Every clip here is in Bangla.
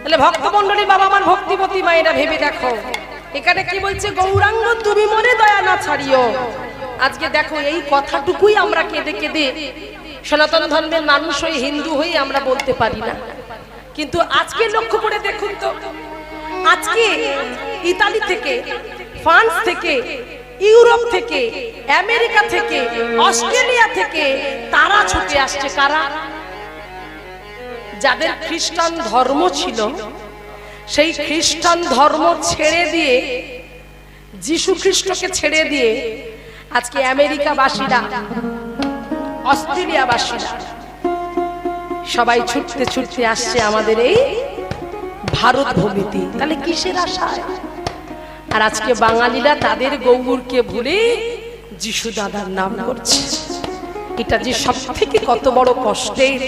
তাহলে ভক্তমণ্ডলী বাবা আমার ভক্তিপতি মায়েরা ভেবে দেখো এখানে কি বলছে, গৌরাঙ্গ তুমি মনে দয়া না ছাড়িও। আজকে দেখো এই কথাটুকুই আমরা কেঁদে কেঁদে সনাতন ধর্মের মানুষ হয়ে হিন্দু হয়ে আমরা বলতে পারি না। কিন্তু আজকে লক্ষ্য করে দেখুন তো, আজকে ইতালি থেকে, ফ্রান্স থেকে, ইউরোপ থেকে, আমেরিকা থেকে, অস্ট্রেলিয়া থেকে তারা ছুটে আসছে। কারা? যাদের খ্রিস্টান ধর্ম ছিল, সেই খ্রিস্টান ধর্ম ছেড়ে দিয়ে, যিশু খ্রিস্টকে ছেড়ে দিয়ে আজকে আমেরিকাবাসীরা, অস্ট্রেলিয়াবাসীরা সবাই ছুটতে ছুটতে আসছে আমাদের এই ভারত ভূমিতে। তাহলে কিসের আশায়? আর আজকে বাঙালিরা তাদের গৌরকে ভুলে যিশু দাদার নাম করছে। এটা যে সব থেকে কত বড় কষ্টের,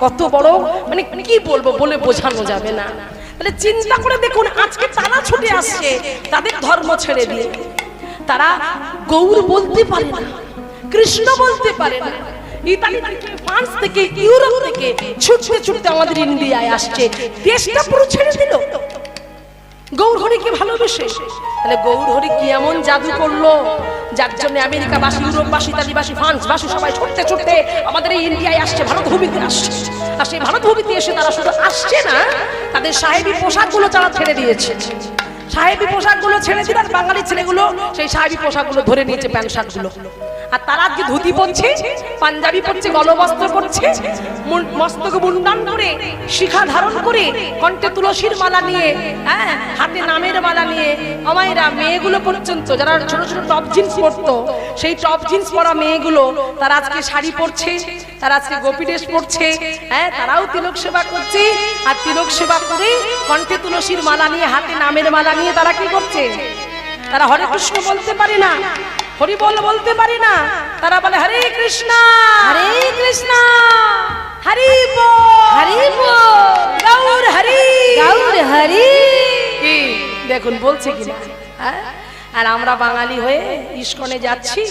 কত বড়, মানে কি বলবো, বলে বোঝানো যাবে না। তাহলে চিন্তা করে দেখুন, আজকে তারা ছুটে আসছে তাদের ধর্ম ছেড়ে দিয়ে। তারা গৌর বলতে পারে না, কৃষ্ণ বলতে পারে না। ইতালি থেকে, ফ্রান্স থেকে, ইউরোপ থেকে ছুটতে ছুটতে আমাদের ইন্ডিয়ায় আসছে, দেশটা পুরো ছেড়ে দিল গৌর হরিকে ভালোবেসে। তাহলে গৌর হরি কি এমন জাদু করলো যার জন্য আমেরিকাবাসী, ইউরোপবাসী, ইতালিবাসী, ফ্রান্সবাসী সবাই ছুটতে ছুটতে আমাদের এই ইন্ডিয়ায় আসছে, ভারত ভূমিতে আসছে। আর সেই ভারত ভূমিতে এসে তারা শুধু আসছে না, তাদের সাহেবী পোশাকগুলো তারা ছেড়ে দিয়েছে। সাহেবী পোশাকগুলো ছেড়ে দিল, আর বাঙালি ছেলেগুলো সেই সাহেবী পোশাকগুলো ধরে নিয়েছে, প্যান্ট শার্টগুলো। আর তারা আজকে ধুতি পরছে, পাঞ্জাবি পরছে, গলবস্ত্র পরছে, মস্তকে মুন্ডান করে, শিখা ধারণ করে, কণ্ঠে তুলসীর মালা নিয়ে, হাতে নামের মালা নিয়ে, আমায়রা মেয়েগুলো পর্যন্ত যারা ছোট ছোট টপ জিন্স পরতো, সেই টপ জিন্স পরা মেয়েগুলো তারা আজকে শাড়ি পরছে, তারা আজকে গোপী ড্রেস পরছে। তারাও তিলক সেবা করছে। আর তিলক সেবা করে কণ্ঠে তুলসীর মালা নিয়ে, হাতে নামের মালা নিয়ে তারা কি করছে? তারা হরে কৃষ্ণ বলতে পারে না, হরি বল বলতে পারে না, তারা বলে হরে কৃষ্ণ, হরে কৃষ্ণ, হরি বল, হরি বল, গৌর হরি, গৌর হরি। কি দেখুন বলছে কিনা। আর আমরা বাঙালি হয়ে ইস্কনে যাচ্ছি,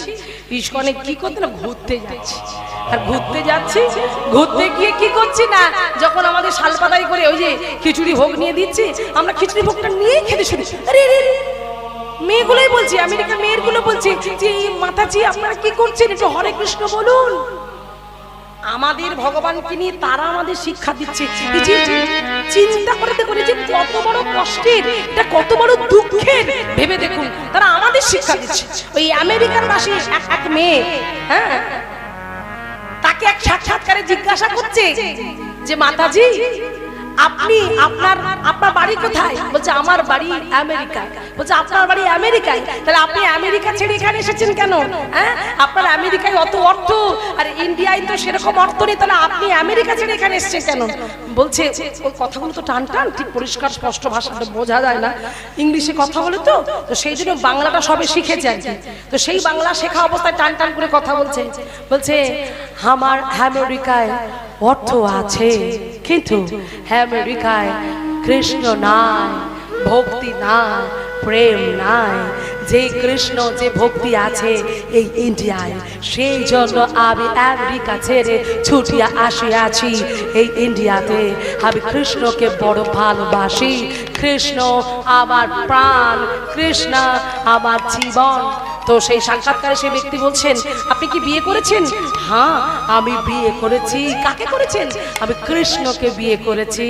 ইস্কনে কি করতে না, ঘুরতে যাচ্ছি। আর ঘুরতে যাচ্ছি, ঘুরতে গিয়ে কি করছি না, যখন আমাদের শালপাতাই করে ওই যে খিচুড়ি ভোগ নিয়ে দিচ্ছি, আমরা খিচুড়ি ভোগটা নিয়ে খেতে শুনি। আরে মেয়েগুলোই বলছি, আমেরিকার মেয়েগুলো বলছে যে মাতাজি আপনারা কি করছেন, একটু হরে কৃষ্ণ বলুন। আমাদের ভগবানকে নিয়ে তারা আমাদের শিক্ষা দিচ্ছে। চিন্তা করে দেখুন, যে কত বড় কষ্টের, এটা কত বড় দুঃখের, ভেবে দেখুন। তারা আমাদের শিক্ষা দিচ্ছে। ওই আমেরিকার বাসী এক মেয়ে, তাকে এক সাক্ষাৎকারে জিজ্ঞাসা করছে যে মাতাজি আপনি আপনার বাড়ি কোথায়? বলছে আমার বাড়ি আমেরিকায়। বলছে আপনার বাড়ি আমেরিকায়, তাহলে আপনি আমেরিকা ছেড়ে এখানে এসেছেন কেন? আপনার আমেরিকায় অত অর্থ, আর ইন্ডিয়ায় তো সেরকম অর্থ নেই, তাহলে আপনি আমেরিকা ছেড়ে এখানে এসেছেন কেন? বলছে ওই কথাগুলো তো টান টান, ঠিক পরিষ্কার স্পষ্ট ভাষাটা বোঝা যায় না, ইংলিশে কথা বলে তো সেই জন্য বাংলাটা সবে শিখে যায়। তো সেই বাংলা শেখা অবস্থায় টান টান করে কথা বলছে। বলছে আমার আমেরিকায় অর্থ আছে, কিন্তু আমেরিকায় কৃষ্ণ নাই, ভক্তি নাই, প্রেম নাই। যে কৃষ্ণ, যে ভক্তি আছে এই ইন্ডিয়ায়, সেই জন্য আমি আমেরিকা ছেড়ে ছুটিয়া আসিয়াছি এই ইন্ডিয়াতে। আমি কৃষ্ণকে বড় ভালোবাসি, কৃষ্ণ আমার প্রাণ, কৃষ্ণ আমার জীবন। তো সেই সাক্ষাৎকারে সেই ব্যক্তি বলছেন আপনি কি বিয়ে করেছেন? হ্যাঁ আমি বিয়ে করেছি। কাকে করেছেন? আমি কৃষ্ণকে বিয়ে করেছি।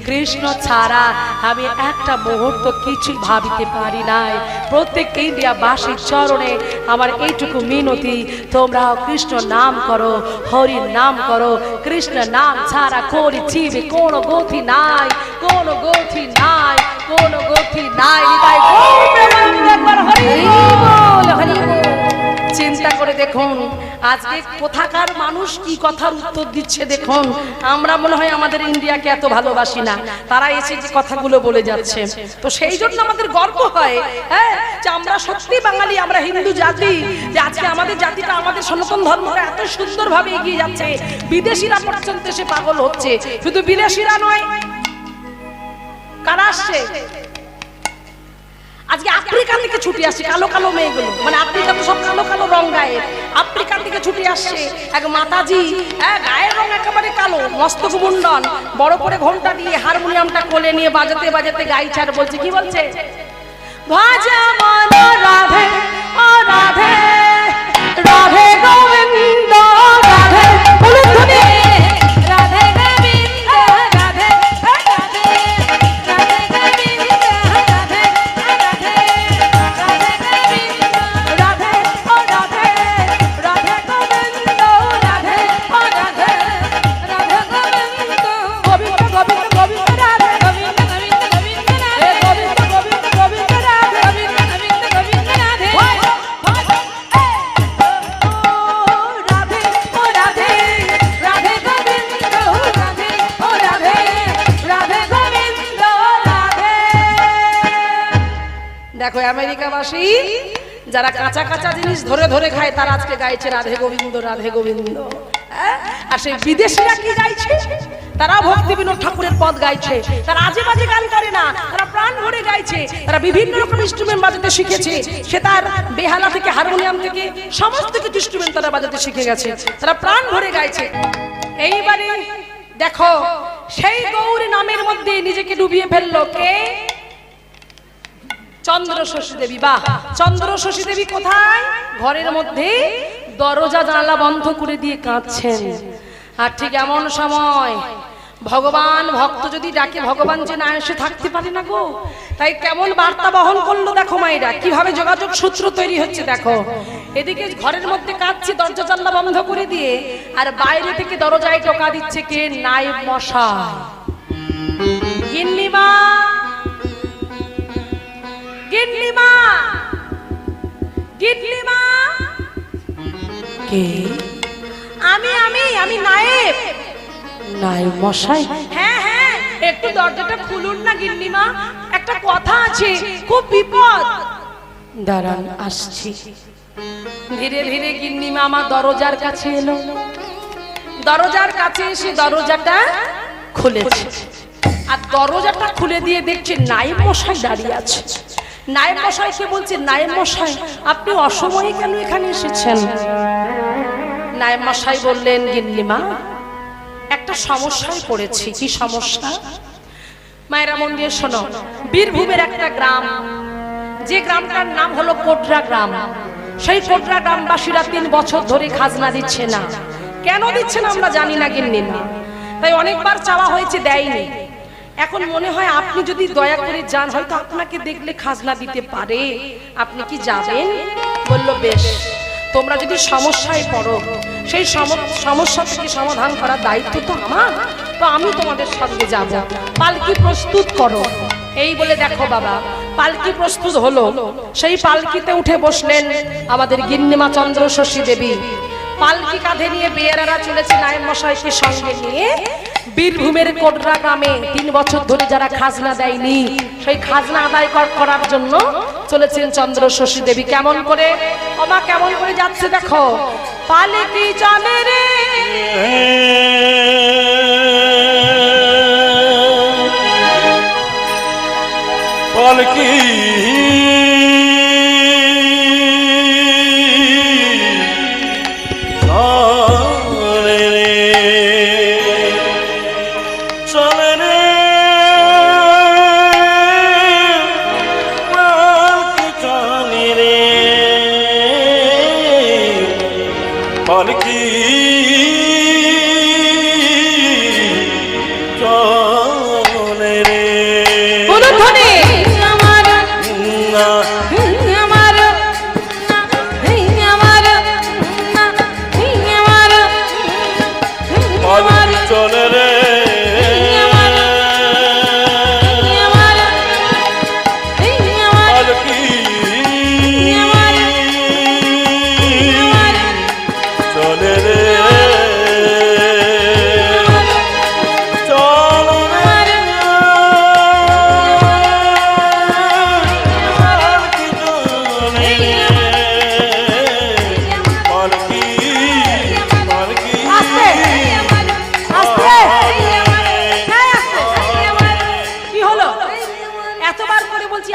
কৃষ্ণ ছাড়া আমি একটা মুহূর্ত কিছু ভাবিতে পারি নাই। প্রত্যেক ইন্ডিয়াবাসীর চরণে আমার এইটুকু মিনতি, তোমরাও কৃষ্ণ নাম করো, হরির নাম করো। কৃষ্ণ নাম ছাড়া করি জীবে কোনো গতি নাই, কোনো গতি নাই, কোনো গতি নাই। তাই চিন্তা করে দেখুন আজকে কোথাকার মানুষ কি কথার উত্তর দিচ্ছে দেখুন। আমরা মনে হয় আমাদের ইন্ডিয়াকে এত ভালোবাসি না, তারা এসে যে কথাগুলো বলে যাচ্ছে। তো সেই জন্য আমাদের গর্ব হয় যে আমরা সত্যি বাঙালি, আমরা হিন্দু জাতি, যে আজকে আমাদের জাতিটা, আমাদের সনাতন ধর্মটা এত সুন্দরভাবে এগিয়ে যাচ্ছে। বিদেশিরা পর্যন্ত এসে পাগল হচ্ছে। শুধু বিদেশিরা নয়, কারা আসছে? আজকে আফ্রিকা থেকে ছুটে আসছে কালো কালো মেয়েগুলো, মানে আফ্রিকা তো সব কালো কালো রং গায়ে, আফ্রিকা থেকে ছুটে আসছে এক মাতাজি, হ্যাঁ গায়ের রং একেবারে কালো, মস্তক মুন্ডন, বড় করে ঘোমটা দিয়ে হারমোনিয়ামটা কোলে নিয়ে বাজাতে বাজাতে গাইছে আর বলছে, কি বলছে? ভাজা মন রাধে ও রাধে রাধে গোবিন্দ রাধে, বলুন ধনে রাধে গোবিন্দ রাধে রাধে রাধে গোবিন্দ রাধে রাধে রাধে গোবিন্দ রাধে ও রাধে রাধে গোবিন্দ রাধে ও রাধে রাধে গোবিন্দ গোবিন্দ গোবিন্দ গোবিন্দ রাধে গোবিন্দ গোবিন্দ গোবিন্দ রাধে গোবিন্দ গোবিন্দ গোবিন্দ রাধে গোবিন্দ গোবিন্দ গোবিন্দ রাধে দেখো আমেরিকাবাসী যারা কাঁচা কাঁচা জিনিস ধরে ধরে খায় তারা আজকে গাইছে রাধে গোবিন্দ রাধে গোবিন্দ, আর সেই বিদেশিরা কি গাইছে? তারা ভক্তি বিনোদ ঠাকুরের পদ গাইছে, তারা আজে বাজে গান করে না, তারা প্রাণ ভরে গাইছে, তারা বিভিন্ন রকম ইনস্ট্রুমেন্ট বাজাতে শিখেছে, সে তার বেহালা থেকে হারমোনিয়াম থেকে সমস্ত কিছু ইনস্ট্রুমেন্ট তারা বাজাতে শিখে গেছে, তারা প্রাণ ভরে গাইছে। এইবারে দেখো সেই গৌরী নামের মধ্যে নিজেকে ডুবিয়ে ফেললো কে? চন্দ্রশশী দেবী। বাহ, চন্দ্রশশী দেবী কোথায়? ঘরের মধ্যে দরজা জানালা বন্ধ করে দিয়ে কাঁদছেন। আর ঠিক এমন সময় ভগবান, ভক্ত যদি ডাকে ভগবান যে না এসে থাকতে পারে না গো, তাই কেমন বার্তা বহন করলো দেখো মায়েরা, কিভাবে যোগাযোগ সূত্র তৈরি হচ্ছে দেখো। এদিকে ঘরের মধ্যে কাঁদছে দরজা জানলা বন্ধ করে দিয়ে, আর বাইরে থেকে দরজায় টোকা দিচ্ছে কে? নায়েব মশাই। গিন্নিমা, গিন্নিমা, গিন্নিমা। কে? আমি আমি আমি নায়েব। নায়েব মশাই? হ্যাঁ হ্যাঁ, একটু দরজাটা খুলুন না গিন্নিমা, একটা কথা আছে, খুব বিপদ। দাঁড়ান আসছি। ধীরে ধীরে গিন্নিমা আমার দরজার কাছে এলো, দরজার কাছে এসে দরজাটা খুলেছে, আর দরজাটা খুলে দিয়ে দেখছে নায়েব মশাই দাঁড়িয়ে আছে। নায়েব মশাইকে বলছে, নায়েব মশাই আপনি অসময়ে কেন এখানে এসেছেন? নায়েব মশাই বললেন, গিন্নিমা একটা সমস্যায় পড়েছি। কি সমস্যা? মায়েরা মন দিয়ে শোনো। বীরভূমের একটা গ্রাম, যে গ্রামটার নাম হলো কোটরা গ্রাম, সেই কোটরা গ্রামবাসীরা 3 বছর ধরে খাজনা দিচ্ছে না। কেন দিচ্ছে না আমরা জানি না গিন্নিমা, তাই অনেকবার চাওয়া হয়েছে, দেয়নি। এখন মনে হয় আপনি যদি দয়া করে যান, হয়তো আপনাকে দেখলে খাজনা দিতে পারে, আপনি কি যাবেন? বললো বেশ, তোমরা যদি সমস্যায় পড়ো, সেই সমস্যা থেকে সমাধান করার দায়িত্ব তো আমার, তো আমি তোমাদের সঙ্গে যাব। পালকি প্রস্তুত করো। এই বলে দেখো বাবা, পালকি প্রস্তুত হলো। সেই পালকিতে উঠে বসলেন আমাদের গিন্নিমা চন্দ্রশশী দেবী। পালকি কাঁধে নিয়ে বেয়ারারা চলেছে নায়েব মশাইকে সঙ্গে নিয়ে বীরভূমের কোটরা গ্রামে 3 বছর ধরে যারা খাজনা দেয়নি, সেই খাজনা আদায় করার জন্য চলেছেন চন্দ্রশশী দেবী। কেমন করে ওমা, কেমন করে যাচ্ছে দেখো। পালকি চলে রে পালকি পালকি চলে রে, আমার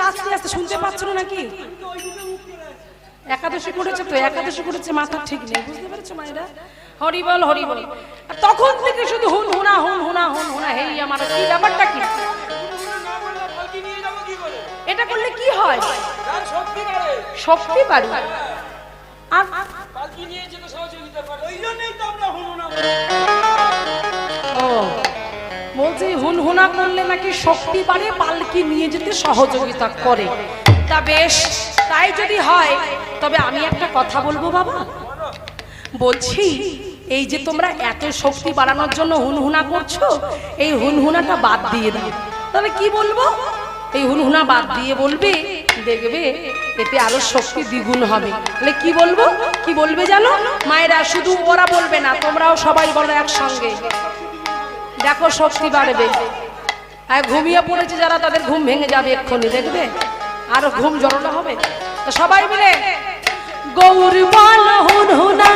আস্তে আস্তে, শুনতে পাচ্ছ না নাকি? একাদশী করেছে তো, একাদশী করেছে, মাথা ঠিক নেই, বুঝতে পেরেছো মায়েরা? হরি বল হরি বল। আর তখন থেকে শুধু হুন হুনা হুন হুনা হুন হুনা, হেই আমার কি ব্যাপারটা কি? এটা করলে কি হয়? শক্তি বাড়ে। আর ও বলছি হুন হুনা করলে নাকি শক্তি বাড়ে, পালকি নিয়ে যেতে সহযোগিতা করে। তা বেশ, তাই যদি হয় তবে আমি একটা কথা বলবো বাবা। বলছি এই যে তোমরা এত শক্তি বাড়ানোর জন্য হুনহুনা করছো, এই হুনহুনাটা বাদ দিয়ে দাও। তাহলে কি বলবো? এই হুনহুনা বাদ দিয়ে বলবে, দেখবে এতে আরো শক্তি দ্বিগুণ হবে। তাহলে কি বলবো? কি বলবে জানো মায়েরা? শুধু ওরা বলবে না, তোমরাও সবাই বলো একসঙ্গে, দেখো শক্তি বাড়বে। আর ঘুমিয়ে পড়েছে যারা, তাদের ঘুম ভেঙে যাবে এক্ষুনি, দেখবে আরো ঘুম জড়ানো হবে। তো সবাই মিলে গৌর বল হুনহুনা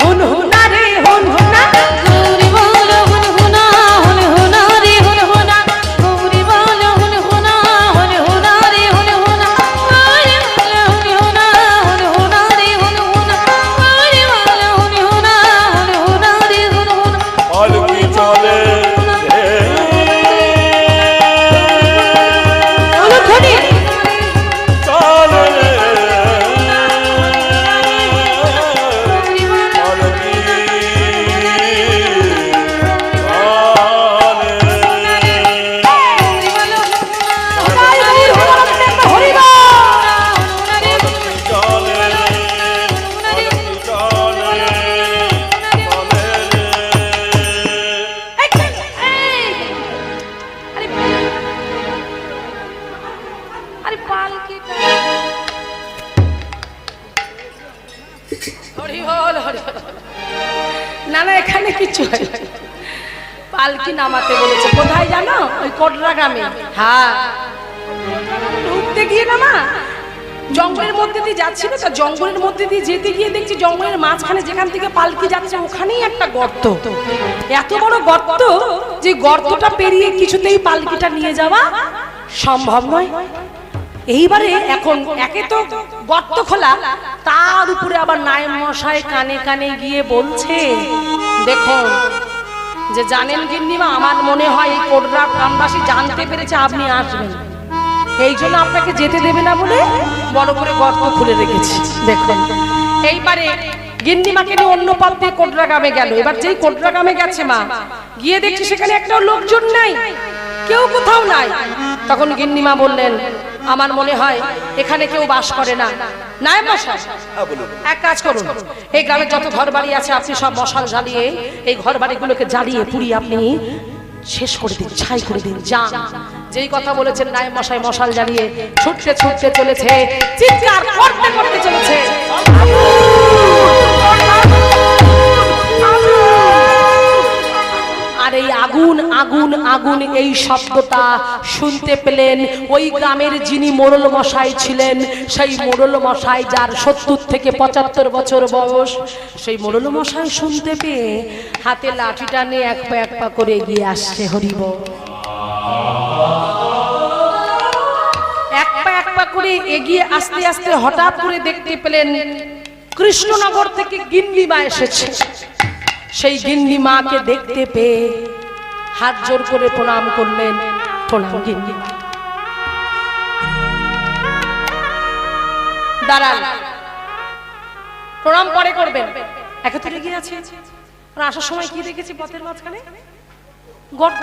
হুনহুনা রে হুনহুনা, গৌরী বল হুনহুনা হুনহুনা রে হুনহুনা, গৌরী বল হুনহুনা হুনহুনা রে হুনহুনা, গৌরী বল হুনহুনা হুনহুনা রে হুনহুনা, গৌরী বল হুনহুনা হুনহুনা রে হুনহুনা। পালকি চলে অলক্ষণী চলে না না, এখানে কিছু হয় না। পালকি নামাতে বলেছে কোথায় জানো? ওই কোটরা গ্রামে। হ্যাঁ, ঢুকতে গিয়ে না মা জঙ্গলের মধ্যে দিয়ে যাচ্ছিল, তা জঙ্গলের মধ্যে দিয়ে যেতে গিয়ে দেখছি জঙ্গলের মাঝখানে যেখান থেকে পালকি যাচ্ছে ওখানেই একটা গর্ত। এত বড় গর্ত যে গর্তটা পেরিয়ে কিছুতেই পালকিটা নিয়ে যাওয়া সম্ভব নয়। এইবারে এখন একে তো গর্ত খোলা, তার উপরে আবার নায়েব মশাই কানে কানে গিয়ে বলছে, দেখুন যে জানেন গিন্নিমা, আমার মনে হয় এই কোটরা গ্রামবাসী জানতে পেরেছে আপনি আসবেন, এই জন্য আপনাকে যেতে দেবে না বলে বড় করে গর্ত খুলে রেখেছি। দেখুন এইবারে গিন্নিমাকে নিয়ে অন্য পথ দিয়ে কোটরা গ্রামে গেল। এবার যেই কোটরা গ্রামে গেছে মা, গিয়ে দেখছি সেখানে একটাও লোকজন নাই, কেউ কোথাও নাই। তখন গিন্নিমা বললেন, আমার মনে হয় এখানে কেউ বাস করে না। নায়েব মশাই এক কাজ করুন, এই গ্রামের যত ঘর বাড়ি আছে আপনি সব মশাল জ্বালিয়ে এই ঘর বাড়িগুলোকে জ্বালিয়ে পুড়িয়ে আপনি শেষ করে দিন, ছাই করে দিন, যান। যেই কথা বলেছেন নায়েব মশাই মশাল জ্বালিয়ে ছুটতে ছুটতে চলেছে, চিৎকার করতে করতে চলেছে। আর এই আগুন আগুন আগুন এই শব্দটা শুনতে পেলেন ওই গ্রামের যিনি মোড়ল মশাই ছিলেন, সেই মোড়ল মশাই যার ৭০ থেকে ৭৫ বছর বয়স, সেই মোড়ল মশাই শুনতে পেয়ে হাতে লাঠিটা নিয়ে এক পা করে এগিয়ে আসছে। হরিব এক পা করে এগিয়ে আস্তে আস্তে হঠাৎ করে দেখতে পেলেন কৃষ্ণনগর থেকে গিন্নিমা এসেছে। সেই গিন্নিমাকে দেখতে পেয়ে হাত জোর করে প্রণাম করলেন। প্রণাম গিন্নিমা। দাঁড়ান, প্রণাম পরে করবেন, একে তো লেগে আছে। আর আসার সময় কি দেখেছি পথের মাঝখানে? গর্ত।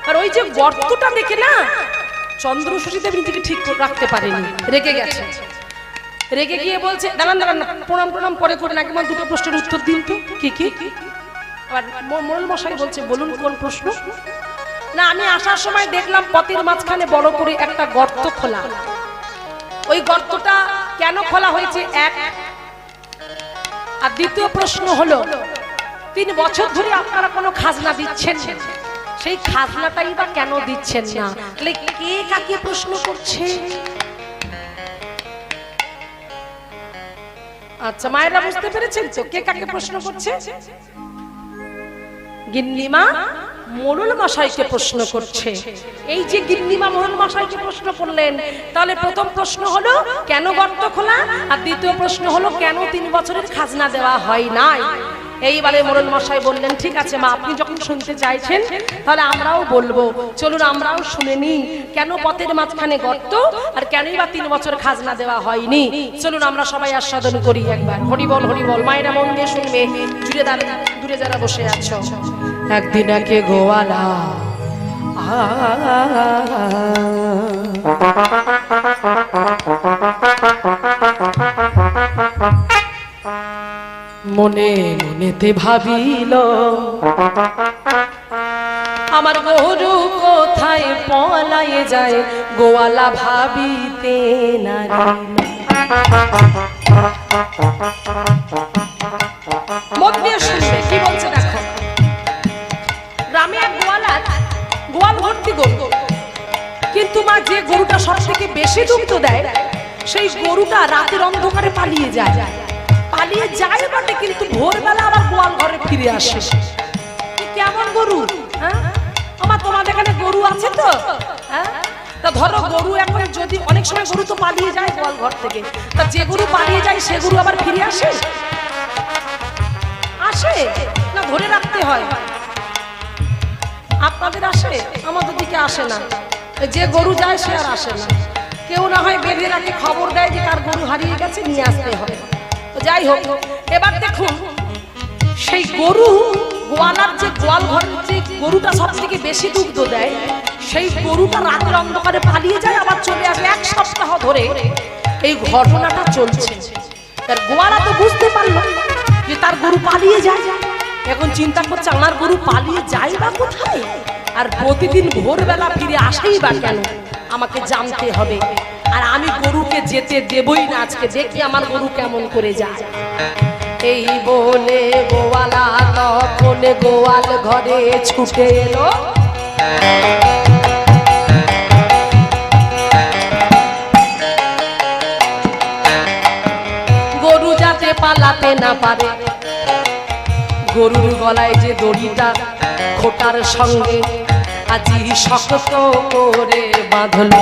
আর ওই যে গর্তটা দেখে না চন্দ্রশশী দেব নিজেকে ঠিক রাখতে পারেনি, রেগে গেছে। রেগে গিয়ে বলছে, দাঁড়ান দাঁড়ান, প্রণাম প্রণাম পরে করেন, আগে আমার দুটো প্রশ্নের উত্তর দিন তো। কি কি? আবার মোড়ল মশাই বলছে, বলুন কোন প্রশ্ন? না, আমি আসার সময় দেখলাম পথের মাঝখানে বড় করে একটা গর্ত খোলা। ওই গর্তটা কেন খোলা হয়েছে এক, আর দ্বিতীয় প্রশ্ন হলো ৩ বছর ধরে আপনারা কোনো খাজনা দিচ্ছেন, সেই খাজনাটাই বা কেন দিচ্ছেন না? তাহলে কে কাকে প্রশ্ন করছে? আচ্ছা মায়েরা বুঝতে পেরেছেন তো কে কাকে প্রশ্ন করছে? গিন্নিমা মোড়ল মশাইকে প্রশ্ন করছে। এই যে গিন্নিমা মোড়ল মশাইকে প্রশ্ন করলেন, তাহলে প্রথম প্রশ্ন হলো কেন গর্ত খোলা, আর দ্বিতীয় প্রশ্ন হলো কেন 3 বছরের খাজনা দেওয়া হয় নাই। এইবারে মোড়ল মশাই বললেন, ঠিক আছে মা, আপনি যখন শুনতে চাইছেন তাহলে আমরাও বলবো, চলুন আমরাও শুনে নিই কেন পথের মাঝখানে গর্ত আর কেনই বা 3 বছর খাজনা দেওয়া হয়নি। চলুন আমরা সবাই আস্বাদন করি একবার। হরি বল হরি বল। মায়েরা মন দিয়ে শুনবে, দূরে যারা বসে আছো। একদিন একে গোয়ালা মনে মনেতে ভাবিল, আমার গরু কোথায় পলায়ে যায়, গোয়ালা ভাবিতে নারিল। মন দিয়ে শুনবে কি বলছে দেখো। গ্রামে এক গোয়াল ভর্তি গরু, কিন্তু মা যে গরুটা সব থেকে বেশি দুগ্ধ দেয় সেই গরুটা রাতের অন্ধকারে পালিয়ে যায় বটে, কিন্তু ভোরবেলা আবার গোয়াল ঘরে ফিরে আসে। কেমন গরু? হ্যাঁ আমার তোমাদের এখানে গরু আছে তো? হ্যাঁ তা ধরো গরু এখন যদি অনেক সময় গরু তো পালিয়ে যায় গোয়াল ঘর থেকে, তা যে গরু পালিয়ে যায় সে গরু আবার ফিরে আসে না ধরে রাখতে হয়? আপনাদের আসে, আমাদের দিকে আসে না। যে গরু যায় সে আর আসে না। কেউ না হয় বেঁধে রাখে, খবর দেয় যে কার গরু হারিয়ে গেছে, নিয়ে আসতে হবে। যাই হোক, এবার দেখুন সেই গরু গোয়ালার যে গোয়াল ঘরের যে গরুটা সব থেকে বেশি দুগ্ধ দেয় সেই গরুটা রাতের অন্ধকারে পালিয়ে যায়, আবার চলে আসে। 1 সপ্তাহ ধরে এই ঘটনাটা চলছে। তার গোয়ালা তো বুঝতে পারলো যে তার গরু পালিয়ে যায়। এখন চিন্তা করছে আমার গরু পালিয়ে যায় বা কোথায়, আর প্রতিদিন ভোরবেলা ফিরে আসেই বা কেন, আমাকে জানতে হবে। আর আমি গরুকে যেতে দেবই না, আজকে দেখি আমার গরু কেমন করে যায়। এই বলে গোয়ালা তখন গোয়াল ঘরে ছুটে এলো। গরু যাতে পালাতে না পারে, গরুর গলায় যে দড়িটা খোটার সঙ্গে আজি শক্ত করে বাঁধলো।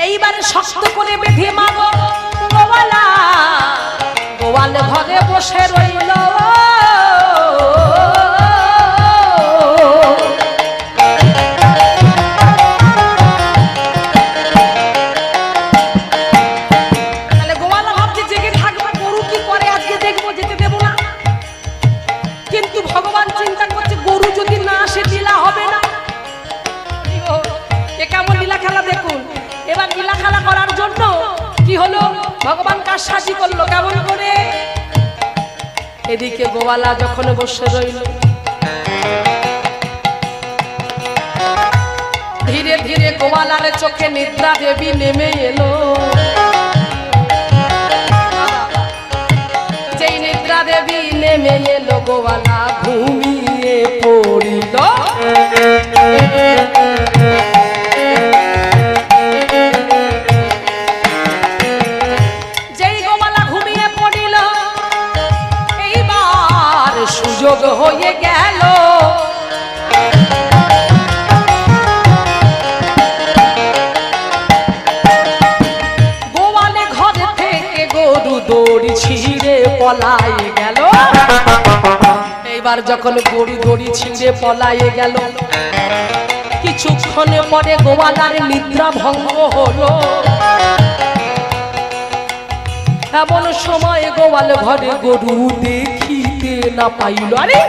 এইবারে শক্ত করে বেঁধে মাগো গোয়ালা গোয়াল ঘরে বসে রইল। তাহলে গোয়ালা ভাবছে জেগে থাকবে, গরু কি করে আজকে দেখবো, যেতে দেবো না। কিন্তু ভগবান চিন্তা করছে গরু যদি না আসে লীলা হবে না। এ কেমন লীলা খেলা দেখুন। এবার লীলা খেলা করার জন্য কি হলো, ভগবান কার সাজি করলো কেমন করে। এদিকে গোয়ালা যখন বসে রইল, ধীরে ধীরে গোয়ালার চোখে নিদ্রা দেবী নেমে এলো। যেই নিদ্রা দেবী নেমে এলো, গোয়ালা ঘুমিয়ে পড়িল। সুযোগ হয়ে গেল গোয়ালে ঘর থেকে গরু দড়ি ছিঁড়ে পলায়ে গেল। এইবার যখন গরু দড়ি ছিঁড়ে পলায়ে গেল, কিছুক্ষণ পরে গোয়ালার নিদ্রা ভঙ্গ হলো। এমন সময় গোয়াল ঘরে গরু দেখিতে না পাইল। আরে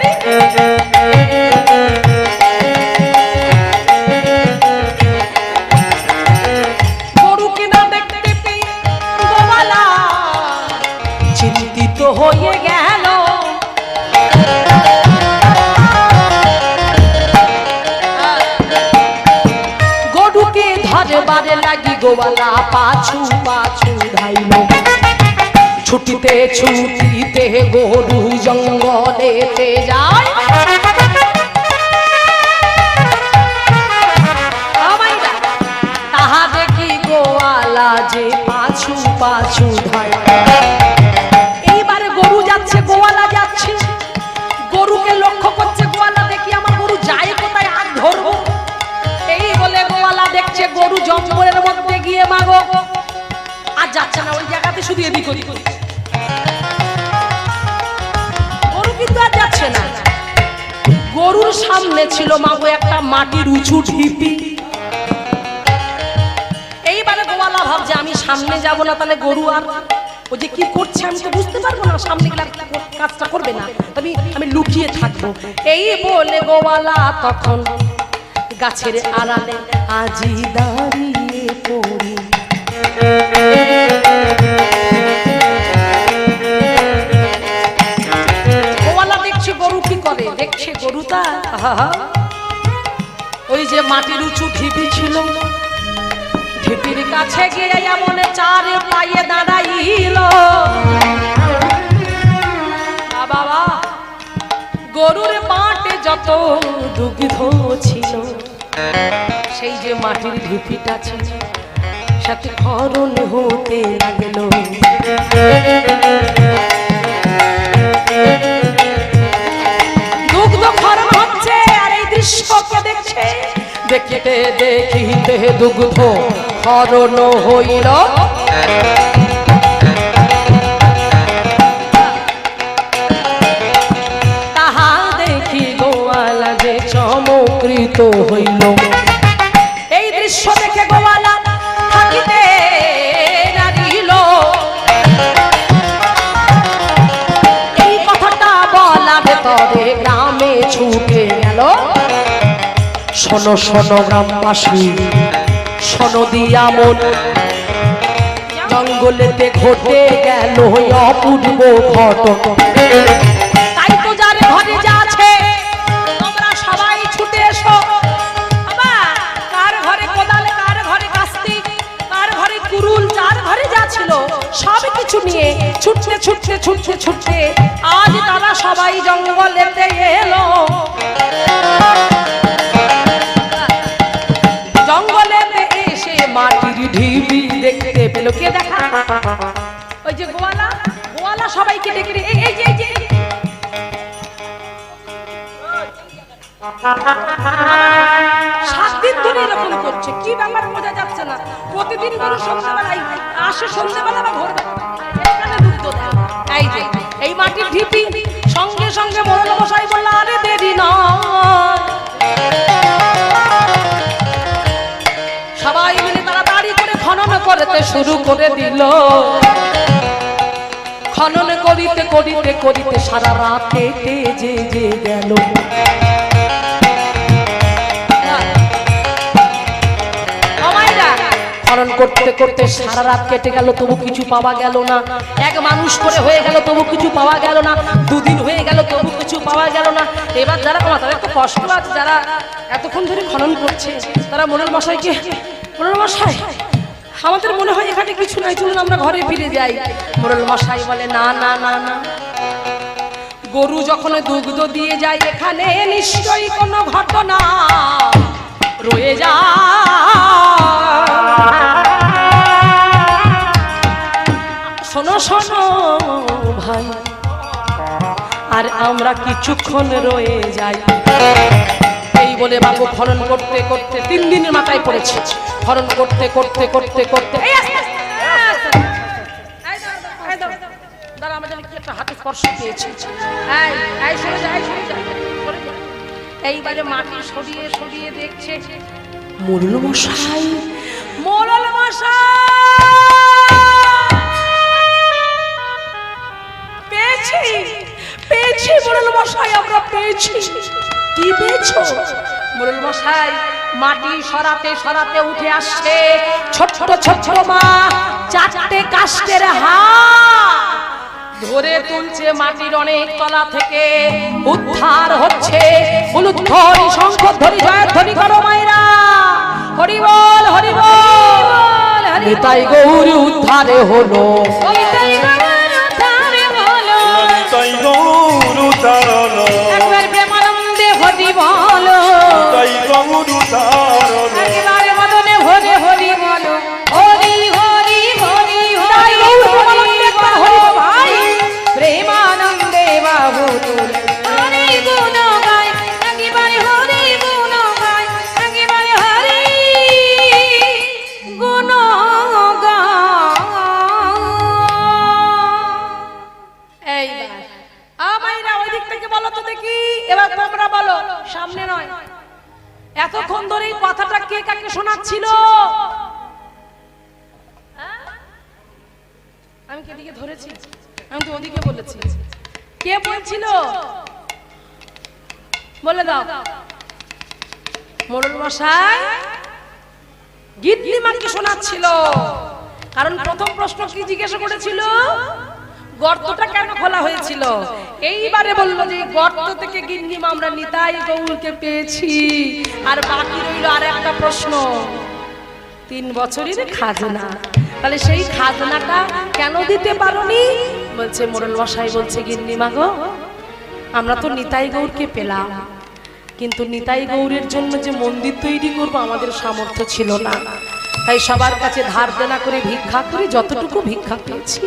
গরুকে না দেখতে পেয়ে গোয়ালা চিন্তিত হয়ে গেল। গরুকে ধরবারে লাগি গোয়ালা পাছু পাছু ধাইল। ছুটিতে ছুটিতে গরু জঙ্গলেতে যায়। তাহা দেখি গোয়ালা যে পাছু পাছু ধায়। এইবারে গরু যাচ্ছে, গোয়ালা যাচ্ছে, গরুকে লক্ষ্য করছে গোয়ালা, দেখি আমার গরু জঙ্গলের মধ্যে গিয়ে মাগো আর যাচ্ছে না, ওই জায়গাতে শুধু এদিক ওদিক করছে। গরু কিন্তু আর যাচ্ছে না। গরুর সামনে ছিল মাগো একটা মাটির উঁচু ঢিপি। এইবারে গোয়ালা ভাবছে আমি সামনে যাব না, তাহলে গরু আর ও যে কি করছে আমি তো বুঝতে পারবো না, সামনে গেলে কাজটা করবে না, আমি লুকিয়ে থাকবো। এই বলে গোয়ালা তখন গাছের আড়ালে আজি দাঁড়িয়ে পড়ি। গোয়ালা দেখছে গরু কি করে, দেখছে গরুটা ওই যে মাটির উঁচু ঢিপি ছিল, ঢিপির কাছে গিয়ে এমন চার পায়ে দাঁড়াইল। বাবা গরুর পাটে যত দুগ্ধ ছিল, সেই যে মাটির ঢিপিটা ছিল সাথে ক্ষরণ হতে লাগল। দুগ্ধ ক্ষরণ হচ্ছে আর এই দৃশ্যকে দেখছে। দেখিতে দেখিতে দুগ্ধ ক্ষরণ হইল। তাহা দেখি গোয়ালা যে চমকৃত হইল। এই দৃশ্য দেখে গোয়ালা থাকিতে নারিল। এই কথাটা বলা ভেতরে গ্রামে ছুটে গেল। শোনো শোনো গ্রামবাসী, শোনো দিয়া মন, জঙ্গলেতে ঘটে গেল অপূর্ব ঘটনা। তাই তো যার ঘরে যা আছে তোমরা সবাই ছুটে এসো। বাবা কার ঘরে কোদাল, কার ঘরে কাস্তি, কার ঘরে কুরুল, যার ঘরে যা ছিল সব কিছু নিয়ে ছুটতে ছুটতে ছুটতে ছুটতে আজ তারা সবাই জঙ্গলেতে এলো। জঙ্গলেতে এসে মাটির ঢিপি দেখতে পেল। কে দেখা? ওই যে গোয়ালা। গোয়ালা সবাইকে ডেকে এই যে 7 দিন ধরে এরকম করছে। কি ব্যাপার বোঝা যাচ্ছে না। প্রতিদিন করে সন্ধ্যাবেলায় আসে, সন্ধ্যাবেলা বা ভোরবেলা এখানে দুধ দেয়। এই যে এই মাটির ঢিপি। সঙ্গে সঙ্গে মোড়ল মশাই বলল আরে দেরি না। সবাই মিলে তাড়াতাড়ি করে খনন করতে শুরু করে দিল। খনন করিতে করিতে করিতে সারা রাত কেটে যে গেল। খনন করতে করতে সারা রাত কেটে গেল, তবু কিছু পাওয়া গেল না। এক মানুষ করে হয়ে গেল, তবু কিছু পাওয়া গেল না। 2 দিন হয়ে গেল, তবু কিছু পাওয়া গেল না। এবার যারা তাদের একটু কষ্ট আছে, যারা এতক্ষণ ধরে খনন করছে, তারা মোড়ল মশাইকে, মোড়ল মশাই আমাদের মনে হয় এখানে কিছু নাই, চলুন আমরা ঘরে ফিরে যাই। মোড়ল মশাই বলে না না না না, গরু যখন দুগ্ধ দিয়ে যায় এখানে নিশ্চয়ই কোনো ঘটনা রয়ে যায়। শোনো শোনো ভাই, আর আমরা কিছুক্ষণ রয়ে যাই। এই বলে বাবু খনন করতে করতে 3 দিনের মাথায় পড়েছে। খনন করতে করতে করতে করতে হাতে স্পর্শ পেয়েছি। এইবারে মাটি সরিয়ে সরিয়ে দেখছে মোড়ল মশাই, মোড়ল মশাই পেয়েছি, পেয়েছি মোড়ল মশাই, আমরা পেয়েছি। কি পেয়েছো? মোড়ল মশাই মাটি সরাতে সরাতে উঠে আসছে ছোট ছোট ছোট মা 4টে কাষ্ঠের হাত ধরে তুলছে মাটির অনেক তলা থেকে। উদ্ধার হচ্ছে। উলুধ্বনি শঙ্খধ্বনি জয়ধ্বনি করো মায়েরা, হরি বল হরি বল। নিতাই গৌরী উদ্ধারে হলো, নিতাই গৌর উদ্ধারে হলো, নিতাই গৌর উদ্ধার হলো। একবার প্রেমানন্দে হরি বলো, নিতাই গৌর উদ্ধার হলো। একেবারে মদনে ভরে হরি বলো, হরি হরি হরি হরি হরি ভাই প্রেমানন্দে বাবু হরি গুণ গায়, একেবারে হরি গুণ গায়, একেবারে হরি বলছিল? আমি কে দিকে ধরেছি? আমি তো ওদিকে বলেছি। কে বলছিল বলে দাও। মোড়ল মশাই গিন্নিমাকে শোনাচ্ছিল। কারণ প্রথম প্রশ্ন কি জিজ্ঞাসা করেছিল? গর্তটা কেন খোলা হয়েছিল? এইবারে বললো যে গর্ত থেকে গিন্নিমা আমরা নিতাই গৌরকে পেয়েছি। আর বাকি রইল আর একটা প্রশ্ন, 3 বছরের খাজনা। তাহলে সেই খাজনাটা কেন দিতে পারোনি? বলছে মোড়ল মশাই বলছে গিন্নিমা গো, আমরা তো নিতাই গৌরকে পেলাম, কিন্তু নিতাই গৌরের জন্য যে মন্দির তৈরি করবো আমাদের সামর্থ্য ছিল না। তাই সবার কাছে ধার দেনা করে ভিক্ষা করে যতটুকু ভিক্ষা পেয়েছি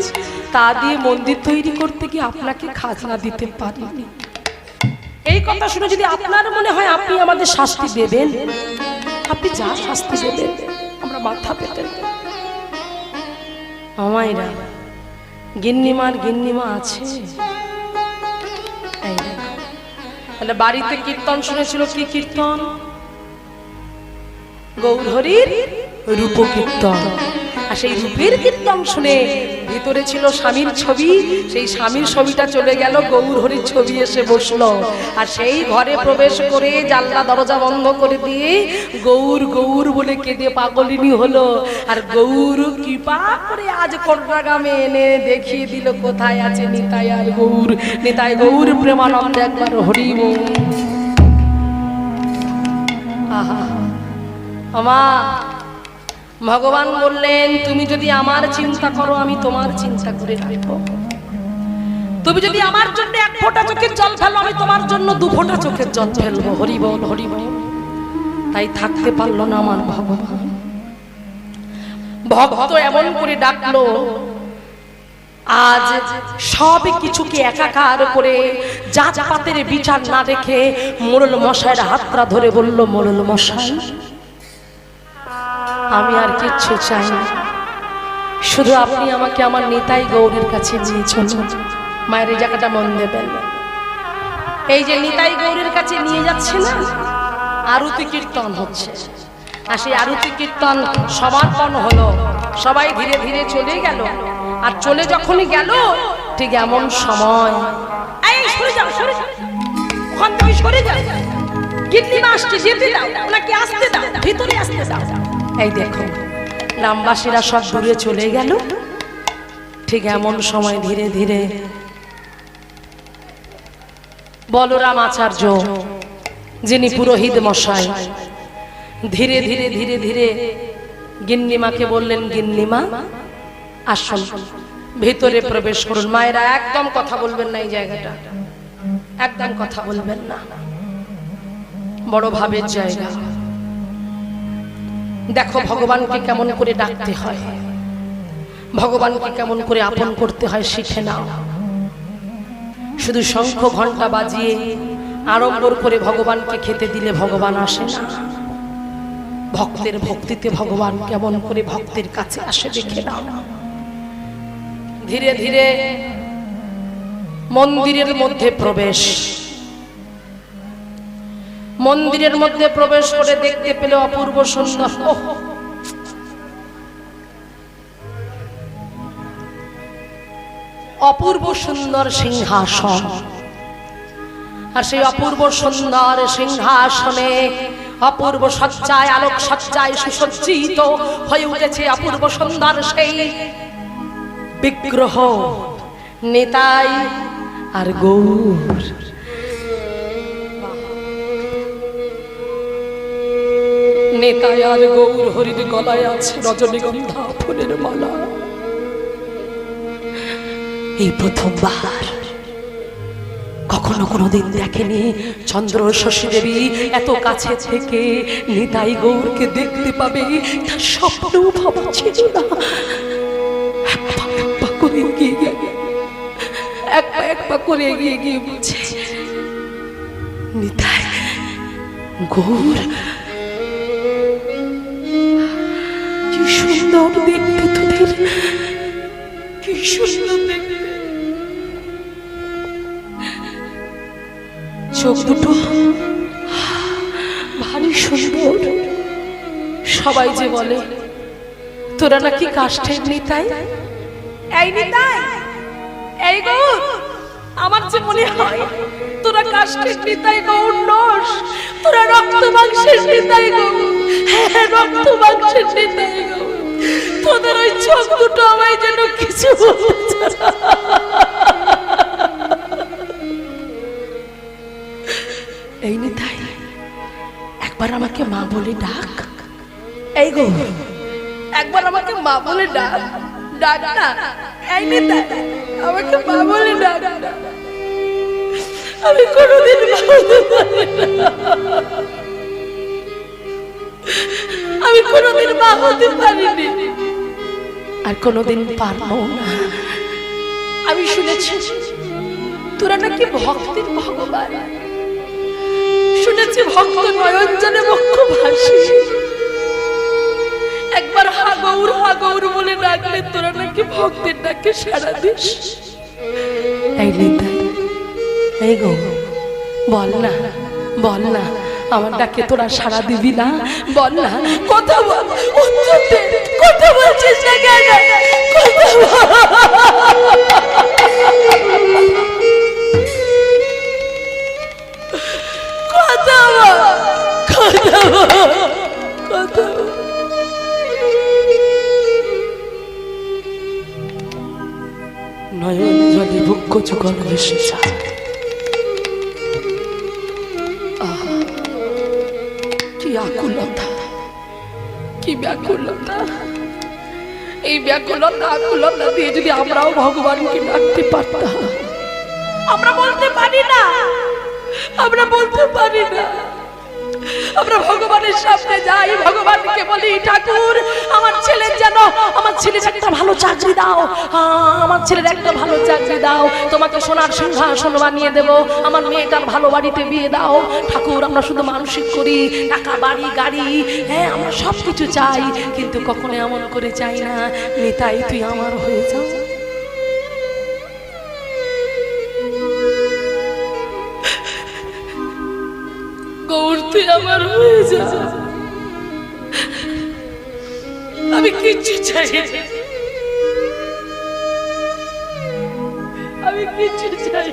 তা দিয়ে মন্দির তৈরি করতে গিয়ে আপনাকে খাজনা দিতে পারিনি। এই কথা শুনে যদি আপনার মনে হয় আপনি আমাদের শাস্তি দেবেন, আপনি যা শাস্তি দেবেন আমরা মাথা পেতেন। আমায়রা গিন্নিমার গিন্নিমা আছে। তাহলে বাড়িতে কীর্তন শুনেছিল। কি কীর্তন? গৌরহরির রূপ কীর্তন। আর সেই রূপের কীর্তন শুনে ভিতরে ছিল স্বামীর ছবি, সেই স্বামীর ছবিটা চলে গেল, গৌরহরির ছবি এসে বসলো। আর সেই ঘরে প্রবেশ করে জানলা দরজা বন্ধ করে দিয়ে গৌর গৌর বলে কেঁদে পাগলিনী হলো। আর গৌর কৃপা করে আজ করোনাগামে এনে দেখিয়ে দিল কোথায় আছে নিতাই আর গৌর। নিতাই গৌর প্রেমানন্দ একবার হরি বল। আহা আমা, ভগবান বললেন তুমি যদি আমার চিন্তা করো আমি তোমার চিন্তা করে রাখবো। তুমি যদি আমার জন্য 1 ফোঁটা চোখের জল ফেলো আমি তোমার জন্য 2 ফোঁটা চোখের জল ফেলবো। হরি বল হরি বল। তাই থাকতে পারলো না আমার ভগবান। ভক্ত এমন করে ডাকলো, আজ সব কিছুকে একাকার করে জাতপাতের বিচার না রেখে মোড়ল মশাইয়ের হাতটা ধরে বলল, মোড়ল মশাই আমি আর কিচ্ছু চাই না, শুধু আপনি আমাকে আমার নিতাই গৌরের কাছে নিয়ে চলুন। মায়ের এই জায়গাটা মন দেবেন। এই যে নিতাই গৌরের কাছে নিয়ে যাচ্ছে না, আরতি কীর্তন হচ্ছে। আর সেই আরতি কীর্তন সমাপন হলো, সবাই ধীরে ধীরে চলে গেল। আর চলে যখনই গেল ঠিক এমন সময়, এই সরে যাও সরে যাও, ওখান থেকে সরে যাও, গিন্নিমা আসছে যেতে দাও, ওনাকে আসতে দাও, ভিতরে আসতে দাও। এই দেখো গ্রামবাসীরা সব দূরে চলে গেল। ঠিক এমন সময় ধীরে ধীরে বলরাম আচার্য যিনি পুরোহিত মশাই ধীরে ধীরে ধীরে ধীরে গিন্নিমাকে বললেন, গিন্নিমা আসুন ভিতরে প্রবেশ করুন। মায়েরা একদম কথা বলবেন না, এই জায়গাটা একদম কথা বলবেন না, বড় ভাবের জায়গা। দেখো ভগবানকে কেমন করে ডাকতে হয়, ভগবানকে কেমন করে আপন করতে হয় শিখে নাও। শুধু শঙ্খ ঘন্টা বাজিয়ে আড়ম্বর করে ভগবানকে খেতে দিলে ভগবান আসে না। ভক্তের ভক্তিতে ভগবান কেমন করে ভক্তের কাছে আসে দেখে নাও। ধীরে ধীরে মন্দিরের মধ্যে প্রবেশ, মন্দিরের মধ্যে প্রবেশ করে দেখতে পেল অপূর্ব সুন্দর, অপূর্ব সুন্দর সিংহাসন। আর সেই অপূর্ব সুন্দর সিংহাসনে অপূর্ব সজ্জায় আলোক সজ্জায় সুসজ্জিত হয়ে উঠেছে অপূর্ব সুন্দর সেই বিগ্রহ নিতাই আর গৌর। নিতাই আর গৌর হরির গলায় আছে রজনীগন্ধা ফুলের মালা। এই প্রথমবার, কখনো কোনোদিন দেখেনি চন্দ্র শশী দেবী এত কাছে থেকে নিতাই গৌরকে দেখতে পাবে, তার স্বপ্নেও ভাবা ছিল না। এক পা করে এগিয়ে গিয়ে, এক পা করে এগিয়ে গিয়ে বলছে, নিতাই গৌর কি সুন্দর দেখতে তোদের, কি সুন্দর দেখতে, চোখ দুটো ভারী সুন্দর, সবাই যে বলে তোরা নাকি কাষ্ঠের নিতাই। এই নিতাই, এই গৌর, আমার যে মনে হয় তোরা কাষ্ঠের নিতাই গৌর নস, তোরা রক্ত মাংসের নিতাই গৌর। হ্যাঁ, রক্ত মাংসের নিতাই গৌর। তোদের ওই চোখ দুটো আমায় যেন কিছু বলছে না। এই নিতাই, একবার আমাকে মা বলে ডাক। এই গৌর, একবার আমাকে মা বলে ডাক, ডাক না। এই নিতাই, আমাকে মা বলে ডাক। আমি কোনোদিন ভাবতে পারি না, আমি কোনোদিন মা হতে পারিনি, আর কোনোদিন পারবো না। আমি শুনেছি তোরা নাকি ভক্তের ভগবান, শুনেছি ভক্ত নয়ন জলে বক্ষ ভাসে। একবার হা গৌর বলে ডাকলে তোরা নাকি ভক্তের ডাকে সাড়া দিস। এই নিতাই, এই গো, বল না, বল না, আমার ডাকে তোরা সাড়া দিবি না? বল না, কথা বল, উত্তর দে, কথা বলছিস না কেন? কথা বল, কথা বল, কথা বল, কথা বল। নয়ন জলে বক্ষ যুগল বেশি কি আকুলতা, কি ব্যাকুলতা। এই ব্যাকুলতা আকুলতা দিয়ে যদি আমরাও ভগবানকে ডাকতে পারতাম। আমরা বলতে পারি না, আমরা বলতে পারি না। আমরা ভগবানের সামনে যাই, ভগবানকে বলি ঠাকুর আমার ছেলের যেন, আমার ছেলের একটা ভালো চাকরি দাও, আমার ছেলের একটা ভালো চাকরি দাও, তোমাকে সোনার সিংহাসন বানিয়ে দেব, আমার মেয়েটার ভালো বাড়িতে বিয়ে দাও। ঠাকুর আমরা শুধু মানসিক করি, টাকা বাড়ি গাড়ি, হ্যাঁ আমরা সব কিছু চাই, কিন্তু কখনো এমন করে চাই না নিতাই তুই আমার হয়ে যাও। গৌর তুই আমার হয়ে যা, আমি কিচ্ছু চাই, আমি কিচ্ছু চাই।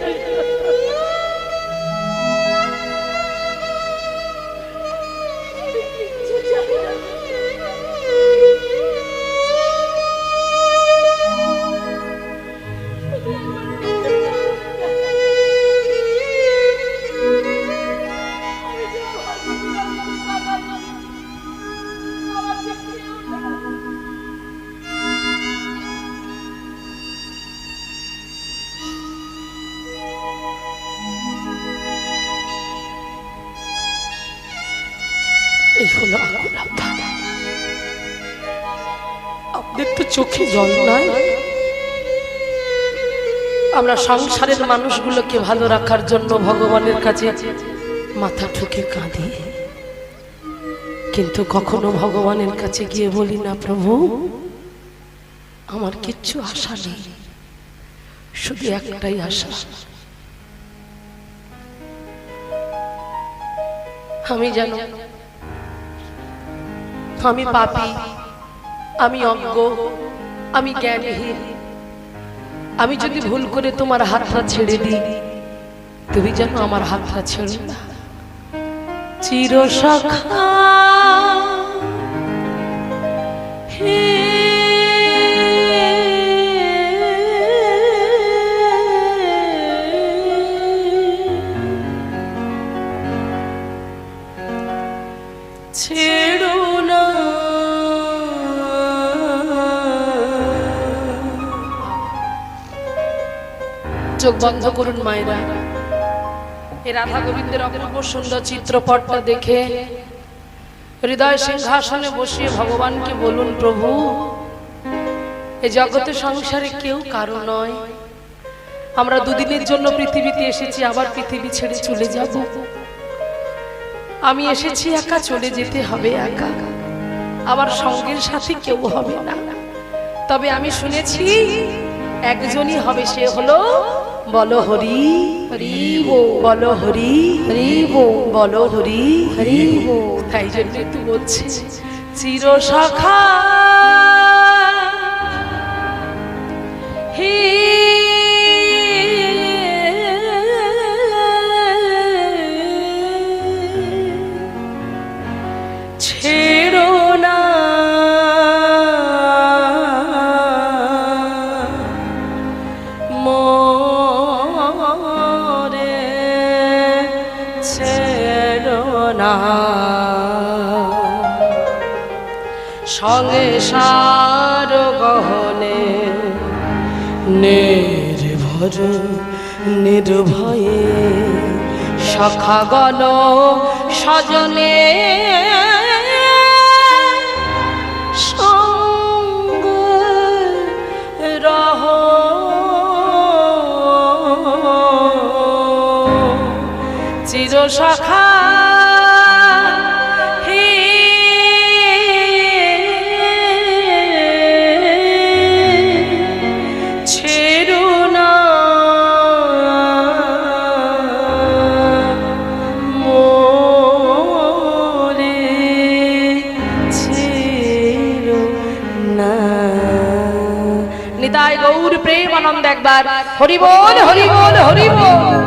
এই হলো আকুলতা। আপনাদের তো চোখে জল নাই। আমরা সংসারের মানুষগুলোকে ভালো রাখার জন্য ভগবানের কাছে মাথা ঠুকে কাঁদি, কিন্তু কখনো ভগবানের কাছে গিয়ে বলি না প্রভু আমার কিচ্ছু আশা নেই, শুধু একটাই আশা, আমি জানো আমি পাপী, আমি অজ্ঞ, আমি জ্ঞানহীন। আমি যদি ভুল করে তোমার হাতটা ছেড়ে দিই, তুমি যেন আমার হাতটা ছেড়ে না। চিরসখা হে ছেড়ো না, চোখ বন্ধ করুন মায়েরা। এই রাধা গোবিন্দের অপূর্ব সুন্দর চিত্রপটটা দেখে হৃদয় সিংহাসনে বসিয়ে ভগবানকে বলুন প্রভু এই জগতে সংসারে কেউ কারো নয়, আমরা দুদিনের জন্য পৃথিবীতে এসেছি, আবার পৃথিবী ছেড়ে চলে যাব। আমি এসেছি একা, চলে যেতে হবে একা, আমার সঙ্গের সাথে কেউ হবে না। তবে আমি শুনেছি একজনই হবে, সে হলো বলো হরি হরি বলো হরি হরি বলো হরি হরি। তাই জন্য একটু বলছি চিরসখা হি ছেড়ো না মোরে ছেড়ো না সংসার গহনে নির্ভর নির্ভয়ে সখা গণ সজনে সঙ্গ রহ চিরসখা নিতাই গৌর প্রেম আনন্দ একবার হরি বল হরি বল হরি বল।